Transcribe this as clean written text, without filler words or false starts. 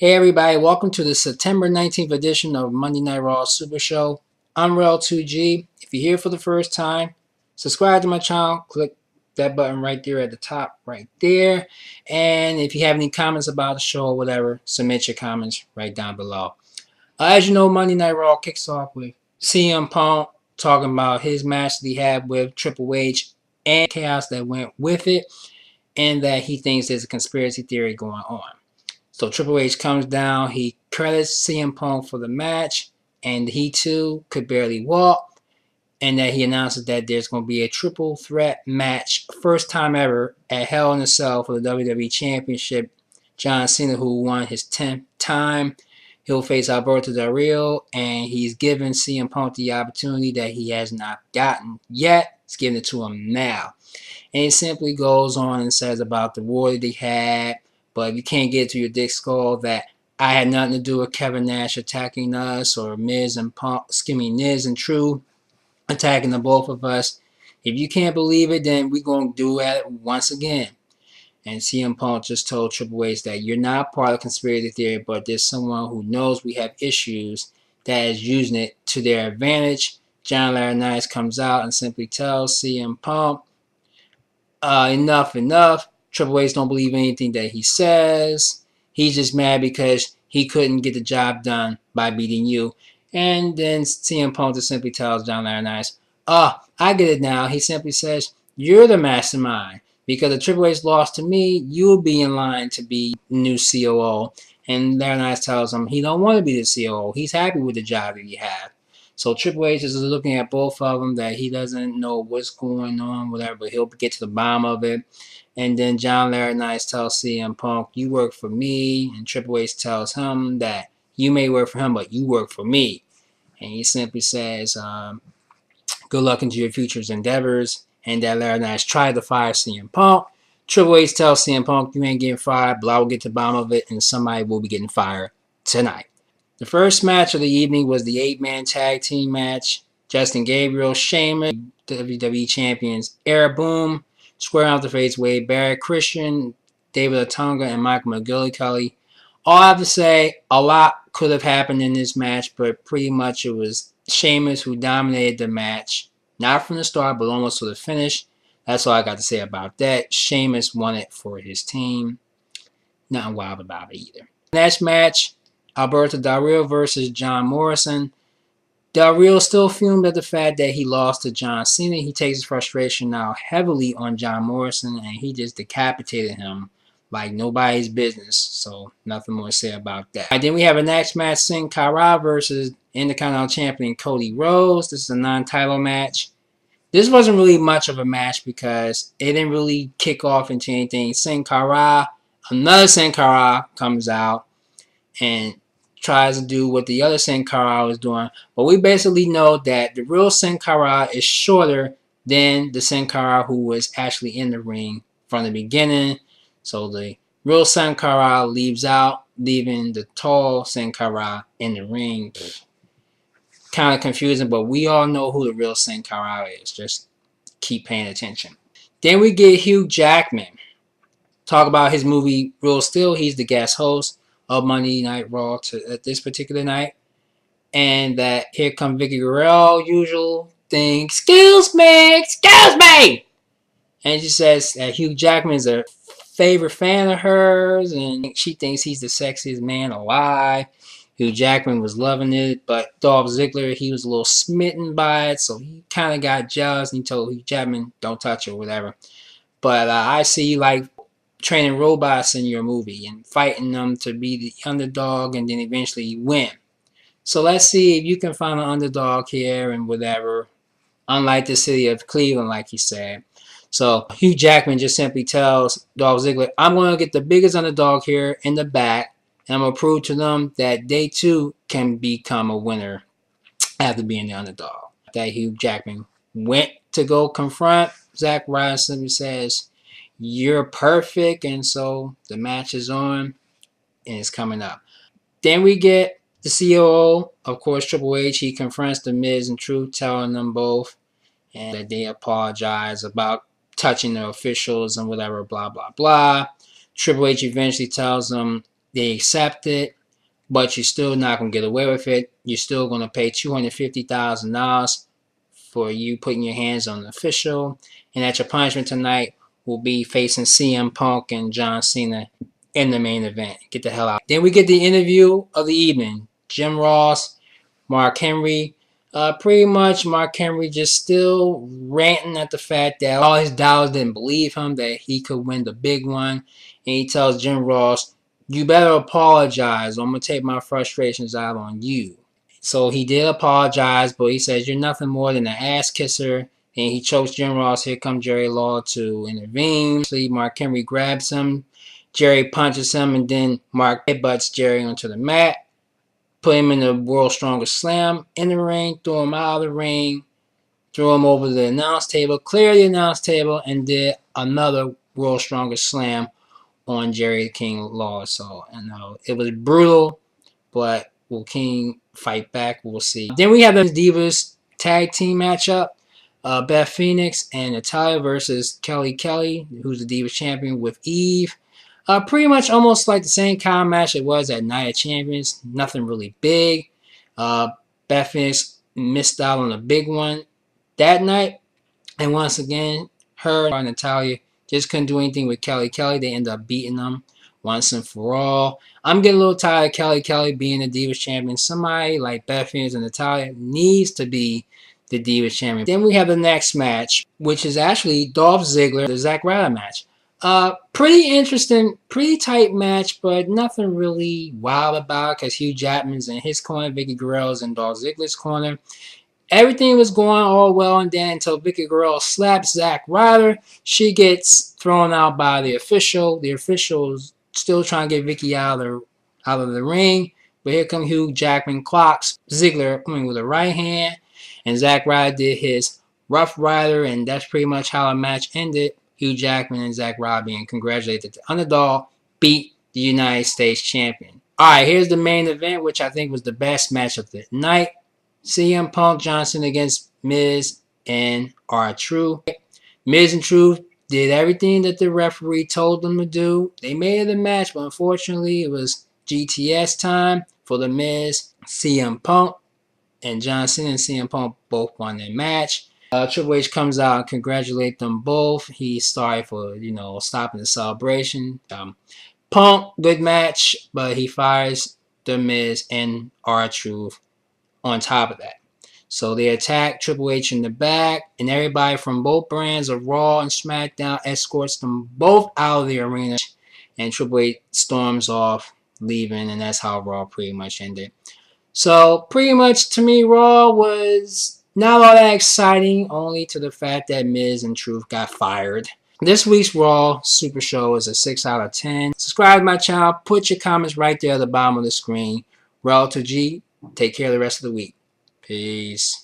Hey everybody, welcome to the September 19th edition of Monday Night Raw Super Show. I'm Rel2G. If you're here for the first time, subscribe to my channel. Click that button right there at the top, right there. And if you have any comments about the show or whatever, submit your comments right down below. As you know, Monday Night Raw kicks off with CM Punk talking about his match that he had with Triple H and chaos that went with it, and that he thinks there's a conspiracy theory going on. So Triple H comes down, he credits CM Punk for the match, and he too could barely walk, and that he announces that there's going to be a triple threat match, first time ever, at Hell in a Cell for the WWE Championship. John Cena, who won his 10th time, he'll face Alberto Del Rio, and he's given CM Punk the opportunity that he has not gotten yet. He's giving it to him now. And it simply goes on and says about the war that they had, but if you can't get to your dick skull that I had nothing to do with Kevin Nash attacking us, or Miz and True attacking the both of us. If you can't believe it, then we're going to do it once again. And CM Punk just told Triple H that you're not part of the conspiracy theory, but there's someone who knows we have issues that is using it to their advantage. John Laurinaitis comes out and simply tells CM Punk, enough. Triple H don't believe anything that he says. He's just mad because he couldn't get the job done by beating you. And then CM Punk just simply tells John Laurinaitis, I get it now. He simply says, you're the mastermind. Because if Triple H lost to me, you'll be in line to be new COO. And Laurinaitis tells him he don't want to be the COO. He's happy with the job that he has. So Triple H is looking at both of them, that he doesn't know what's going on, whatever, but he'll get to the bottom of it. And then John Laurinaitis tells CM Punk, you work for me. And Triple H tells him that you may work for him, but you work for me. And he simply says, good luck into your future endeavors. And that Laurinaitis tried to fire CM Punk. Triple H tells CM Punk, you ain't getting fired, but I will get to the bottom of it, and somebody will be getting fired tonight. The first match of the evening was the 8-man tag team match. Justin Gabriel, Sheamus, WWE Champions, Era Boom, square off the face Wade Barrett, Christian, David Otunga, and Michael McGillicutty. All I have to say, a lot could have happened in this match, but pretty much it was Sheamus who dominated the match. Not from the start, but almost to the finish. That's all I got to say about that. Sheamus won it for his team. Nothing wild about it either. Next match, Alberto Del Rio versus John Morrison. Del Rio still fumed at the fact that he lost to John Cena. He takes his frustration now heavily on John Morrison, and he just decapitated him like nobody's business. So nothing more to say about that. And then we have a next match, Cara versus Intercontinental Champion Cody Rhodes. This is a non-title match. This wasn't really much of a match because it didn't really kick off into anything. Another Sin Cara comes out and tries to do what the other Sin Cara was doing. But we basically know that the real Sin Cara is shorter than the Sin Cara who was actually in the ring from the beginning. So the real Sin Cara leaves out, leaving the tall Sin Cara in the ring. Kind of confusing, but we all know who the real Sin Cara is. Just keep paying attention. Then we get Hugh Jackman. Talk about his movie Real Steel. He's the guest host of Monday Night Raw at this particular night. And that here come Vicky Guerrero, usual thing. Excuse me. And she says that Hugh Jackman is a favorite fan of hers, and she thinks he's the sexiest man alive. Hugh Jackman was loving it, but Dolph Ziggler, he was a little smitten by it, so he kind of got jealous, and he told Hugh Jackman, don't touch her or whatever. But I see you like training robots in your movie and fighting them to be the underdog and then eventually win. So let's see if you can find an underdog here and whatever, unlike the city of Cleveland, like he said. So Hugh Jackman just simply tells Dolph Ziggler, I'm going to get the biggest underdog here in the back, and I'm going to prove to them that they too can become a winner after being the underdog. That Hugh Jackman went to go confront Zack. Ryder simply says, you're perfect, and so the match is on and it's coming up. Then we get the COO, of course, Triple H. He confronts the Miz and True, telling them both and that they apologize about touching the officials and whatever, blah, blah, blah. Triple H eventually tells them They accept it, but you're still not going to get away with it. You're still going to pay $250,000 for you putting your hands on the official. And that your punishment tonight will be facing CM Punk and John Cena in the main event. Get the hell out. Then we get the interview of the evening. Jim Ross, Mark Henry. Pretty much Mark Henry just still ranting at the fact that all his dollars didn't believe him, that he could win the big one. And he tells Jim Ross, you better apologize, or I'm going to take my frustrations out on you. So he did apologize, but he says, you're nothing more than an ass kisser. And he chokes Jim Ross. Here comes Jerry Lawler to intervene. Mark Henry grabs him. Jerry punches him, and then Mark headbutts Jerry onto the mat. Put him in the World's Strongest Slam in the ring, threw him out of the ring, threw him over the announce table, cleared the announce table, and did another World's Strongest Slam on Jerry King Lawler. So, it was brutal, but will King fight back? We'll see. Then we have the Divas tag team matchup. Beth Phoenix and Natalya versus Kelly, who's the Divas champion, with Eve. Pretty much almost like the same kind of match it was at Night of Champions. Nothing really big. Beth Phoenix missed out on a big one that night. And once again, her and Natalya just couldn't do anything with Kelly. They ended up beating them once and for all. I'm getting a little tired of Kelly being the Divas champion. Somebody like Beth Phoenix and Natalya needs to be the Divas champion. Then we have the next match, which is actually Dolph Ziggler, the Zack Ryder match. Pretty interesting, pretty tight match, but nothing really wild about it because Hugh Jackman's in his corner, Vicky Guerrero's in Dolph Ziggler's corner. Everything was going all well and then until Vicky Guerrero slaps Zack Ryder. She gets thrown out by the official. The official's still trying to get Vicky out of the ring. But here comes Hugh Jackman, clocks Ziggler with a right hand. And Zack Ryder did his Rough Rider, and that's pretty much how the match ended. Hugh Jackman and Zack Ryder being congratulated. The underdog beat the United States champion. Alright, here's the main event, which I think was the best match of the night. CM Punk Johnson against Miz and R-Truth. Miz and Truth did everything that the referee told them to do. They made it a match, but unfortunately it was GTS time for the Miz. CM Punk and Johnson and CM Punk both won their match. Triple H comes out and congratulates them both. He's sorry for, stopping the celebration. Punk, good match, but he fires the Miz and R-Truth on top of that. So they attack Triple H in the back, and everybody from both brands of Raw and SmackDown escorts them both out of the arena, and Triple H storms off, leaving, and that's how Raw pretty much ended. So pretty much to me, Raw was not all that exciting, only to the fact that Miz and Truth got fired. This week's Raw Super Show is a 6 out of 10. Subscribe to my channel. Put your comments right there at the bottom of the screen. Raw to G. Take care of the rest of the week. Peace.